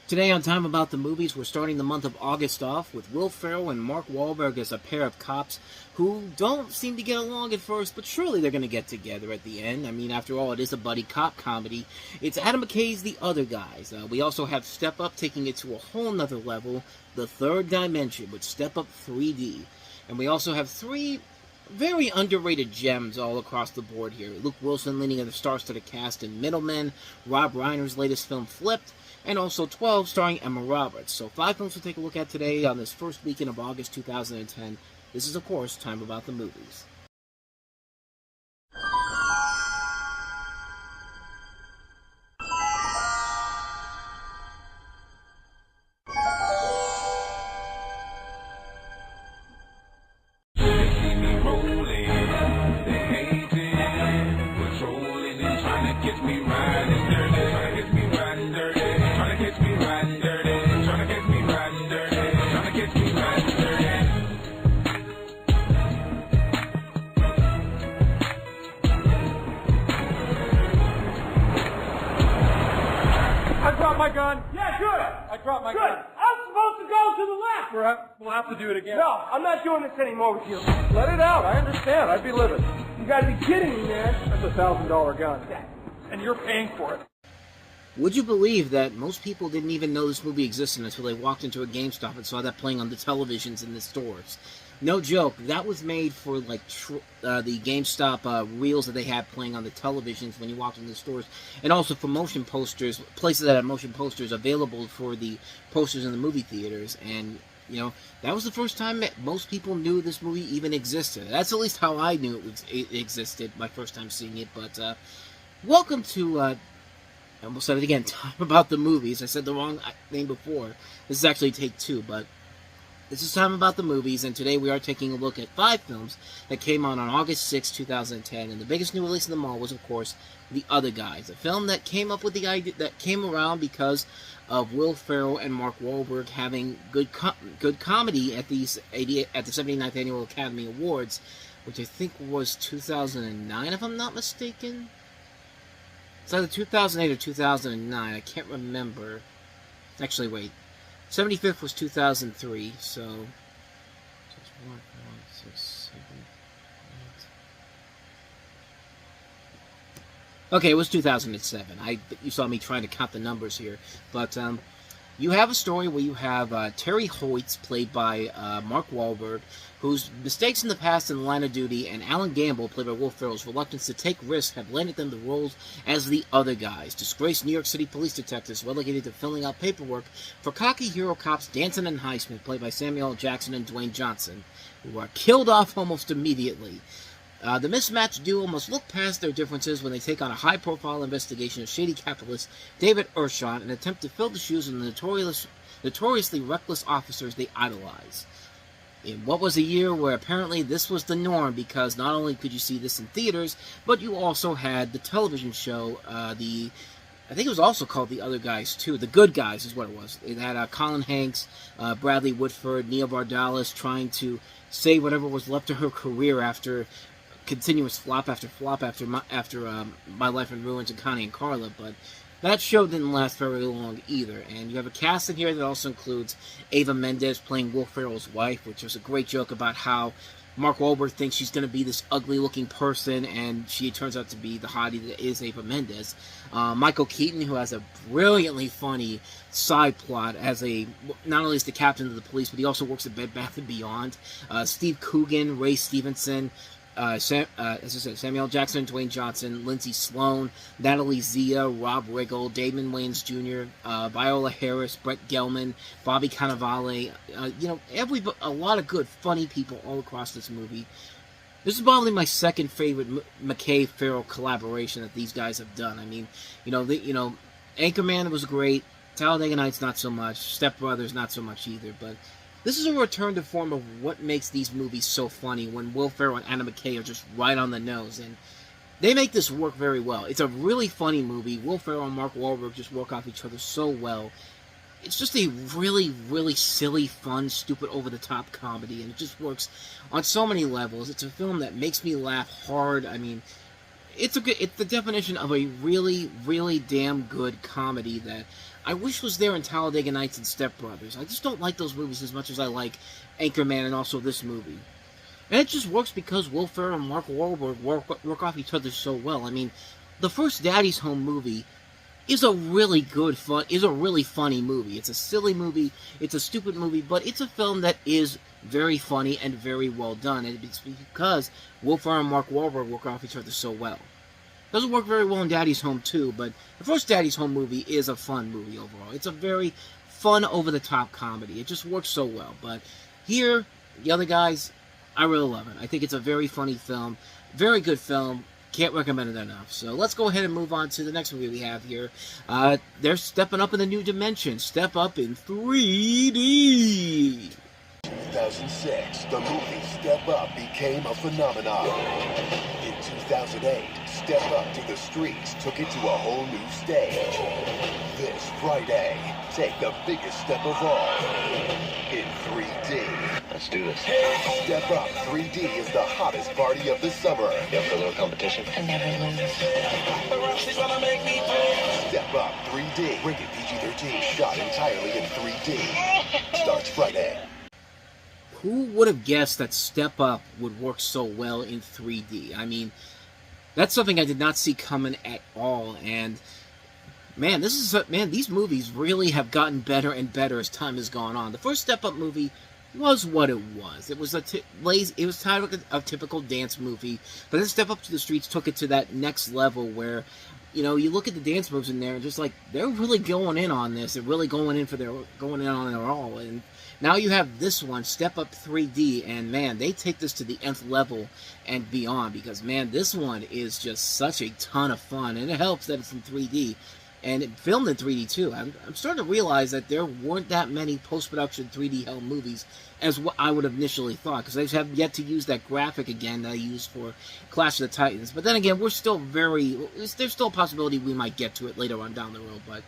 Today on Time About the Movies, we're starting the month of August off with Will Ferrell and Mark Wahlberg as a pair of cops who don't seem to get along at first, but surely they're going to get together at the end. I mean, after all, it is a buddy cop comedy. It's Adam McKay's The Other Guys. We also have Step Up taking it to a whole nother level, The Third Dimension with Step Up 3D. And we also have three very underrated gems all across the board here. Luke Wilson leading the star-studded cast in Middlemen, Rob Reiner's latest film Flipped, and also 12 starring Emma Roberts. So 5 films we'll take a look at today on this first weekend of August 2010. This is, of course, Time About the Movies. My gun? Yeah, good. I dropped my gun. I'm supposed to go to the left. We'll have to do it again. No, I'm not doing this anymore with you. Let it out. I understand. I'd be livid. You gotta be kidding me, man. That's a $1,000 gun. Yeah. And you're paying for it. Would you believe that most people didn't even know this movie existed until they walked into a GameStop and saw that playing on the televisions in the stores? No joke, that was made for like the GameStop reels that they had playing on the televisions when you walked into the stores, and also for motion posters, places that had motion posters available for the posters in the movie theaters. And you know, that was the first time that most people knew this movie even existed. That's at least how I knew it existed my first time seeing it. But welcome to I almost said it again, Time About the Movies. I said the wrong name before. This is actually take 2, but this is Time About the Movies, and today we are taking a look at 5 films that came out on August 6, 2010, and the biggest new release of them all was, of course, The Other Guys, a film that came up with the idea, that came around because of Will Ferrell and Mark Wahlberg having good comedy at the 79th Annual Academy Awards, which I think was 2009, if I'm not mistaken. It's either 2008 or 2009, I can't remember. Actually, wait. 75th was 2003, so 1, 4, 6, 7, 8. Okay, it was 2007. You saw me trying to count the numbers here, but you have a story where you have Terry Hoyts, played by Mark Wahlberg, whose mistakes in the past in the line of duty, and Alan Gamble, played by Will Ferrell's reluctance to take risks, have landed them the roles as the other guys, disgraced New York City police detectives relegated to filling out paperwork for cocky hero cops Danton and Highsmith, played by Samuel L. Jackson and Dwayne Johnson, who are killed off almost immediately. The mismatched duo must look past their differences when they take on a high-profile investigation of shady capitalist David Ershon and attempt to fill the shoes of the notoriously reckless officers they idolize. In what was a year where apparently this was the norm, because not only could you see this in theaters, but you also had the television show, I think it was also called The Other Guys, too. The Good Guys is what it was. It had Colin Hanks, Bradley Whitford, Nia Vardalos trying to save whatever was left of her career after continuous flop after flop after My Life in Ruins and Connie and Carla, but that show didn't last very long either. And you have a cast in here that also includes Eva Mendes playing Will Ferrell's wife, which was a great joke about how Mark Wahlberg thinks she's going to be this ugly-looking person, and she turns out to be the hottie that is Eva Mendes. Michael Keaton, who has a brilliantly funny side plot as not only is the captain of the police, but he also works at Bed Bath & Beyond. Steve Coogan, Ray Stevenson, as I said, Samuel Jackson, Dwayne Johnson, Lindsay Sloan, Natalie Zia, Rob Riggle, Damon Wayans Jr., Viola Harris, Brett Gelman, Bobby Cannavale, a lot of good, funny people all across this movie. This is probably my second favorite McKay-Ferrell collaboration that these guys have done. I mean, Anchorman was great, Talladega Nights not so much, Step Brothers not so much either, but this is a return to form of what makes these movies so funny when Will Ferrell and Adam McKay are just right on the nose, and they make this work very well. It's a really funny movie. Will Ferrell and Mark Wahlberg just work off each other so well. It's just a really, really silly, fun, stupid, over-the-top comedy, and it just works on so many levels. It's a film that makes me laugh hard. I mean, it's the definition of a really, really damn good comedy that I wish was there in Talladega Nights and Step Brothers. I just don't like those movies as much as I like Anchorman and also this movie. And it just works because Will Ferrell and Mark Wahlberg work off each other so well. I mean, the first Daddy's Home movie is a really funny movie. It's a silly movie, it's a stupid movie, but it's a film that is very funny and very well done. And it's because Will Ferrell and Mark Wahlberg work off each other so well. Doesn't work very well in Daddy's Home too, but the first Daddy's Home movie is a fun movie overall. It's a very fun, over-the-top comedy. It just works so well. But here, the other guys, I really love it. I think it's a very funny film, very good film. Can't recommend it enough. So let's go ahead and move on to the next movie we have here. They're stepping up in a new dimension. Step up in 3D. 2006, the movie Step Up became a phenomenon. In 2008, Step Up to the Streets took it to a whole new stage. This Friday, take the biggest step of all in 3D. Let's do this. Step Up 3D is the hottest party of the summer. You up for a little competition? I never lose. Step Up 3D, rated PG-13, shot entirely in 3D. Starts Friday. Who would have guessed that Step Up would work so well in 3D? I mean, that's something I did not see coming at all. And man, these movies really have gotten better and better as time has gone on. The first Step Up movie was what it was. It was kind of a typical dance movie, but then Step Up to the Streets took it to that next level where, you know, you look at the dance moves in there and just like they're really going in on this. They're really going in on their all. And now you have this one, Step Up 3D, and man, they take this to the nth level and beyond because man, this one is just such a ton of fun, and it helps that it's in 3D. And it filmed in 3D too. I'm starting to realize that there weren't that many post-production 3D hell movies as what I would have initially thought, because they have yet to use that graphic again that I used for Clash of the Titans. But then again, there's still a possibility we might get to it later on down the road. But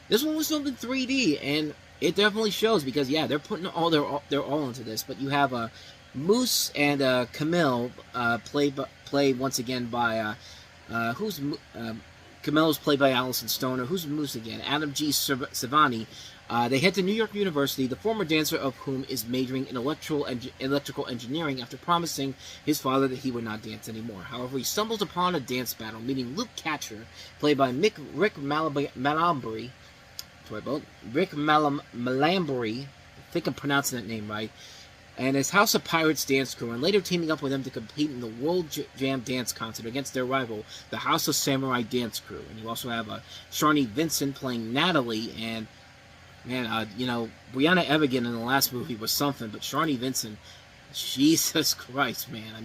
this one was filmed in 3D, and it definitely shows because yeah, they're putting all their all into this. But you have Moose and Camille played once again by Camilla's played by Allison Stoner. Who's Moose again? Adam G. Savani. They head to New York University, the former dancer of whom is majoring in electrical engineering after promising his father that he would not dance anymore. However, he stumbles upon a dance battle, meeting Luke Catcher, played by Rick Malambry. I think I'm pronouncing that name right. And his House of Pirates dance crew, and later teaming up with them to compete in the World Jam Dance Concert against their rival, the House of Samurai Dance Crew. And you also have Sharni Vincent playing Natalie, and man, you know, Brianna Evigan in the last movie was something, but Sharni Vincent, Jesus Christ, man. I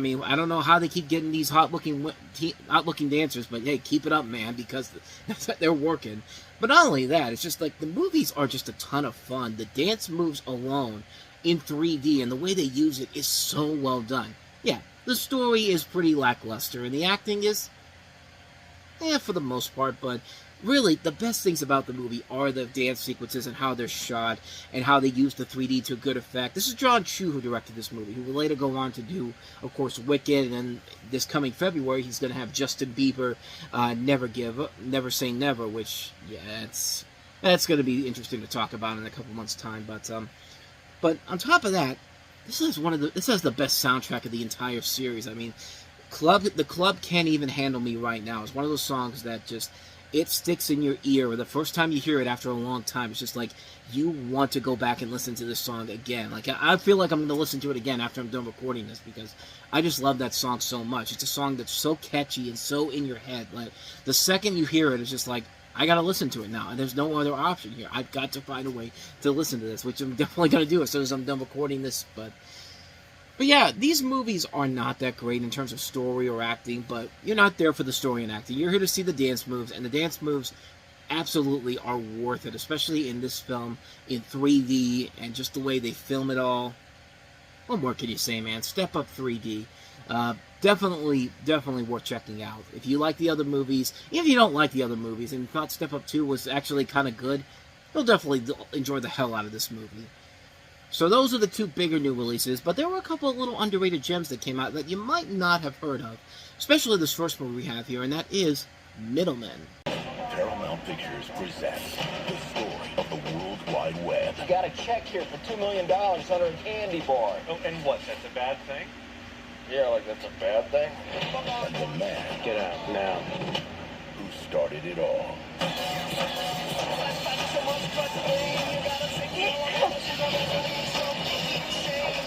mean, I don't know how they keep getting these hot-looking dancers, but hey, keep it up, man, because they're working. But not only that, it's just like the movies are just a ton of fun. The dance moves alone in 3D, and the way they use it is so well done. Yeah, the story is pretty lackluster, and the acting is, for the most part, but really, the best things about the movie are the dance sequences and how they're shot, and how they use the 3D to good effect. This is John Chu who directed this movie, who will later go on to do, of course, Wicked, and this coming February, he's going to have Justin Bieber, Never Say Never, which, yeah, that's going to be interesting to talk about in a couple months' time, but on top of that, this has the best soundtrack of the entire series. I mean, the Club Can't Even Handle Me Right Now is one of those songs that just, it sticks in your ear. The first time you hear it after a long time, it's just like you want to go back and listen to this song again. Like I feel like I'm going to listen to it again after I'm done recording this because I just love that song so much. It's a song that's so catchy and so in your head. Like the second you hear it, it's just like, I gotta listen to it now, and there's no other option here. I've got to find a way to listen to this, which I'm definitely gonna do as soon as I'm done recording this. But yeah, these movies are not that great in terms of story or acting, but you're not there for the story and acting. You're here to see the dance moves, and the dance moves absolutely are worth it, especially in this film in 3D and just the way they film it all. What more can you say, man? Step Up 3D. Definitely worth checking out. If you like the other movies, if you don't like the other movies and thought Step Up 2 was actually kind of good, you'll definitely enjoy the hell out of this movie. So those are the two bigger new releases, but there were a couple of little underrated gems that came out that you might not have heard of, especially this first movie we have here, and that is Middlemen. Paramount Pictures presents the story of the World Wide Web. You got a check here for $2 million under a candy bar. Oh, and what? That's a bad thing? Yeah, like that's a bad thing? And the man Get out now. who started it all.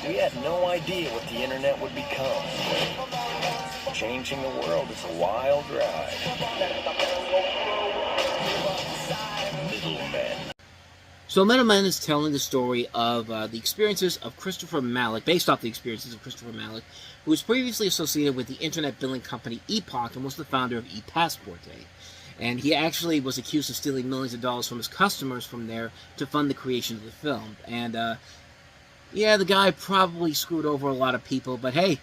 We had no idea what the internet would become. Changing the world is a wild ride. Middlemen. So Middlemen is telling the story of the experiences of Christopher Malik, based off the experiences of Christopher Malik, who was previously associated with the internet billing company Epoch and was the founder of ePassporte. And he actually was accused of stealing millions of dollars from his customers from there to fund the creation of the film. And, yeah, the guy probably screwed over a lot of people, but hey,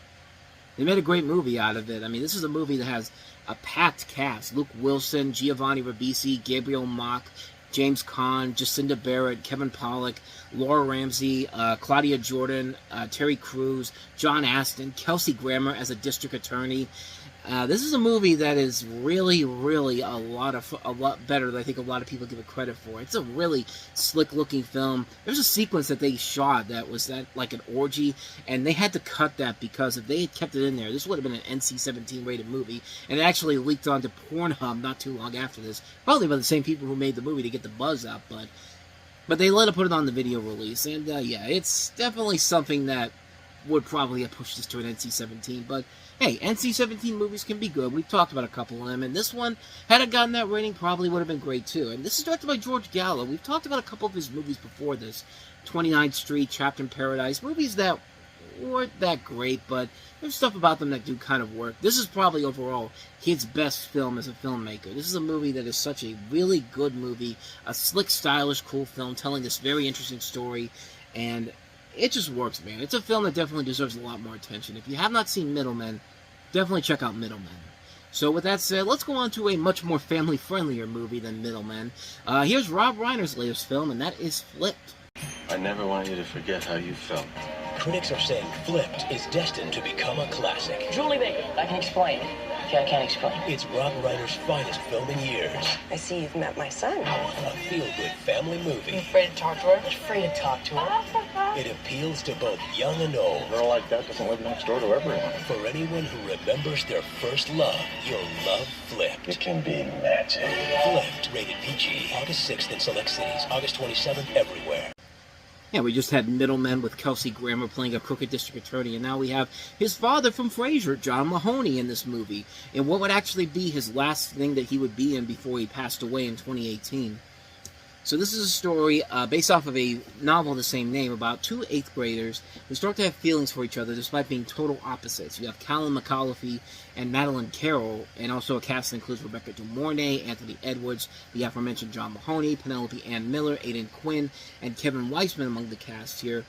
they made a great movie out of it. I mean, this is a movie that has a packed cast. Luke Wilson, Giovanni Ribisi, Gabriel Mock, James Caan, Jacinda Barrett, Kevin Pollak, Laura Ramsey, Claudia Jordan, Terry Crews, John Astin, Kelsey Grammer as a district attorney. This is a movie that is really, really a lot better than I think a lot of people give it credit for. It's a really slick-looking film. There's a sequence that they shot that was like an orgy, and they had to cut that because if they had kept it in there, this would have been an NC-17 rated movie, and it actually leaked onto Pornhub not too long after this. Probably by the same people who made the movie to get the buzz out, but they let it put it on the video release, and yeah, it's definitely something that would probably have pushed this to an NC-17, but hey, NC-17 movies can be good. We've talked about a couple of them, and this one, had it gotten that rating, probably would have been great too. And this is directed by George Gallo. We've talked about a couple of his movies before this. 29th Street, Trapped in Paradise, movies that weren't that great, but there's stuff about them that do kind of work. This is probably overall his best film as a filmmaker. This is a movie that is such a really good movie, a slick, stylish, cool film telling this very interesting story, and it just works, man. It's a film that definitely deserves a lot more attention. If you have not seen Middlemen, definitely check out Middlemen. So with that said, let's go on to a much more family-friendlier movie than Middlemen. Here's Rob Reiner's latest film, and that is Flipped. I never want you to forget how you felt. Critics are saying Flipped is destined to become a classic. Julie Baker, I can explain. Okay, I can't explain. It's Rob Reiner's finest film in years. I see you've met my son. A feel-good family You movie. afraid to talk to her? I'm afraid to talk to her. It appeals to both young and old. A girl like that doesn't live next door to everyone. For anyone who remembers their first love, you'll love Flipped. It can be magic. Flipped, rated PG. August 6th in select cities. August 27th everywhere. Yeah, we just had Middlemen with Kelsey Grammer playing a crooked district attorney, and now we have his father from Frasier, John Mahoney, in this movie, in what would actually be his last thing that he would be in before he passed away in 2018. So this is a story based off of a novel of the same name about two 8th graders who start to have feelings for each other despite being total opposites. You have Callum McAuliffe and Madeline Carroll, and also a cast that includes Rebecca De Mornay, Anthony Edwards, the aforementioned John Mahoney, Penelope Ann Miller, Aidan Quinn, and Kevin Weisman among the cast here.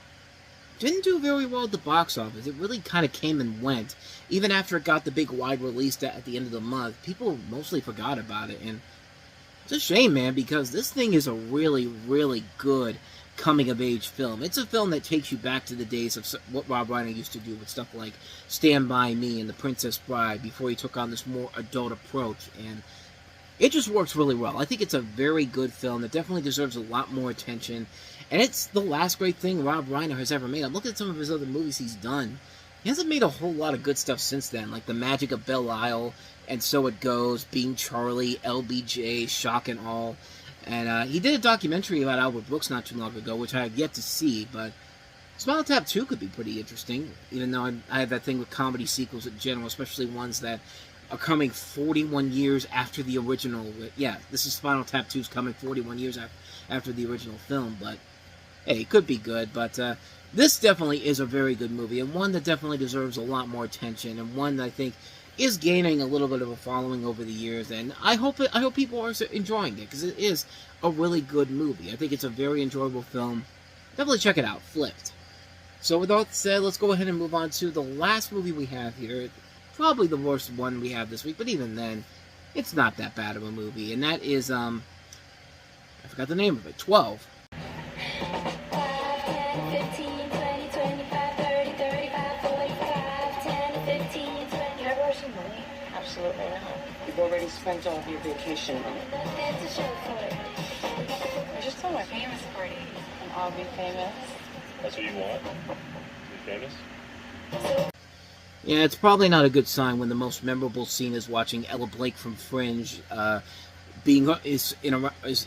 Didn't do very well at the box office. It really kind of came and went. Even after it got the big wide release at the end of the month, people mostly forgot about it, and it's a shame, man, because this thing is a really, really good coming-of-age film. It's a film that takes you back to the days of what Rob Reiner used to do with stuff like Stand By Me and The Princess Bride before he took on this more adult approach, and it just works really well. I think it's a very good film that definitely deserves a lot more attention, and it's the last great thing Rob Reiner has ever made. I'm looking at some of his other movies he's done. He hasn't made a whole lot of good stuff since then, like The Magic of Belle Isle, And So It Goes, Being Charlie, LBJ, Shock and All. And he did a documentary about Albert Brooks not too long ago, which I have yet to see, but Spinal Tap 2 could be pretty interesting, even though I have that thing with comedy sequels in general, especially ones that are coming 41 years after the original. Yeah, this is Spinal Tap 2's coming 41 years after the original film, but hey, it could be good, but this definitely is a very good movie, and one that definitely deserves a lot more attention, and one that I think is gaining a little bit of a following over the years, and I hope people are enjoying it, because it is a really good movie. I think it's a very enjoyable film. Definitely check it out, Flipped. So with all that said, let's go ahead and move on to the last movie we have here. Probably the worst one we have this week, but even then, it's not that bad of a movie, and that is, I forgot the name of it, 12. 15, 20, 25, 30, 35, 45, 10, 15, 20. Can I borrow some money? Absolutely not. You've already spent all of your vacation money. That's a show for it. I just told my famous party, and I'll be famous. That's what you want? To be famous? Yeah, it's probably not a good sign when the most memorable scene is watching Ella Blake from Fringe is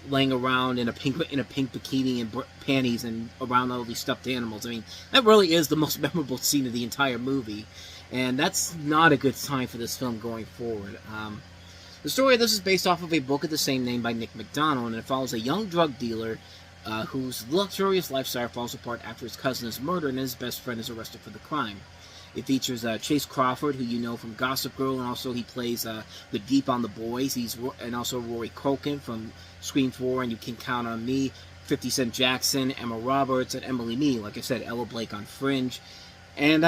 laying around in a pink bikini and panties and around all these stuffed animals. I mean, that really is the most memorable scene of the entire movie, and that's not a good sign for this film going forward. The story of this is based off of a book of the same name by Nick McDonald, and it follows a young drug dealer whose luxurious lifestyle falls apart after his cousin is murdered and his best friend is arrested for the crime. It features Chase Crawford, who you know from Gossip Girl, and also he plays the Deep on The Boys. And also Rory Culkin from Scream 4 and You Can Count on Me, 50 Cent Jackson, Emma Roberts, and Emily Mee. Like I said, Ella Blake on Fringe. And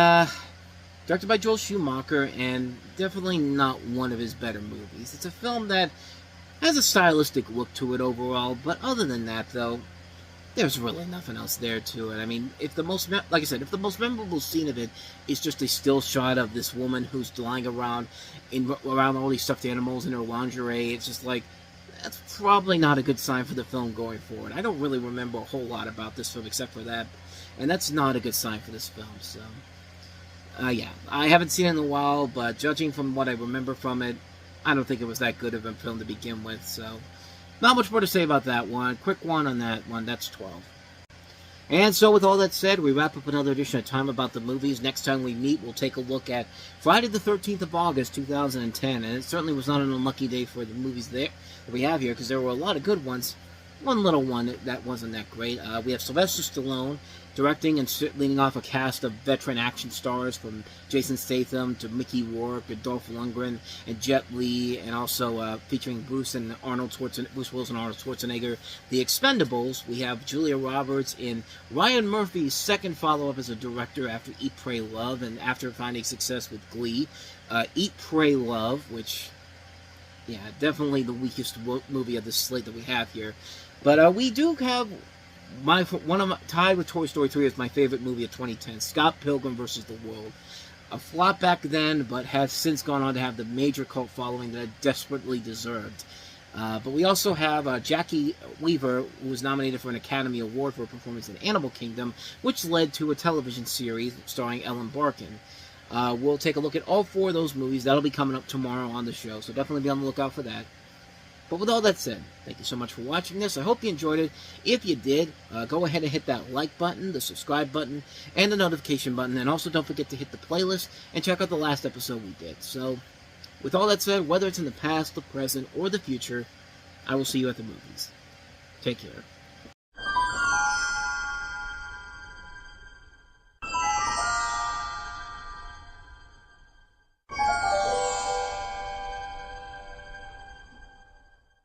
directed by Joel Schumacher, and definitely not one of his better movies. It's a film that has a stylistic look to it overall, but other than that, though, there's really nothing else there to it. I mean, if the most memorable scene of it is just a still shot of this woman who's lying around all these stuffed animals in her lingerie, it's just like, that's probably not a good sign for the film going forward. I don't really remember a whole lot about this film except for that, and that's not a good sign for this film. So, yeah, I haven't seen it in a while, but judging from what I remember from it, I don't think it was that good of a film to begin with. So, not much more to say about that one. Quick one on that one. That's 12. And so with all that said, we wrap up another edition of Time About the Movies. Next time we meet, we'll take a look at Friday the 13th of August, 2010. And it certainly was not an unlucky day for the movies there that we have here, because there were a lot of good ones. One little one that wasn't that great. We have Sylvester Stallone directing and leading off a cast of veteran action stars from Jason Statham to Mickey Rourke to Dolph Lundgren and Jet Li, and also featuring Bruce Willis and Arnold Schwarzenegger. The Expendables, we have Julia Roberts in Ryan Murphy's second follow-up as a director after Eat, Pray, Love, and after finding success with Glee. Eat, Pray, Love, which, yeah, definitely the weakest movie of the slate that we have here. But we do have tied with Toy Story 3 as my favorite movie of 2010, Scott Pilgrim vs. the World. A flop back then, but has since gone on to have the major cult following that it desperately deserved. But we also have Jackie Weaver, who was nominated for an Academy Award for a performance in Animal Kingdom, which led to a television series starring Ellen Barkin. We'll take a look at all four of those movies. That'll be coming up tomorrow on the show, so definitely be on the lookout for that. But with all that said, thank you so much for watching this. I hope you enjoyed it. If you did, go ahead and hit that like button, the subscribe button, and the notification button. And also don't forget to hit the playlist and check out the last episode we did. So, with all that said, whether it's in the past, the present, or the future, I will see you at the movies. Take care.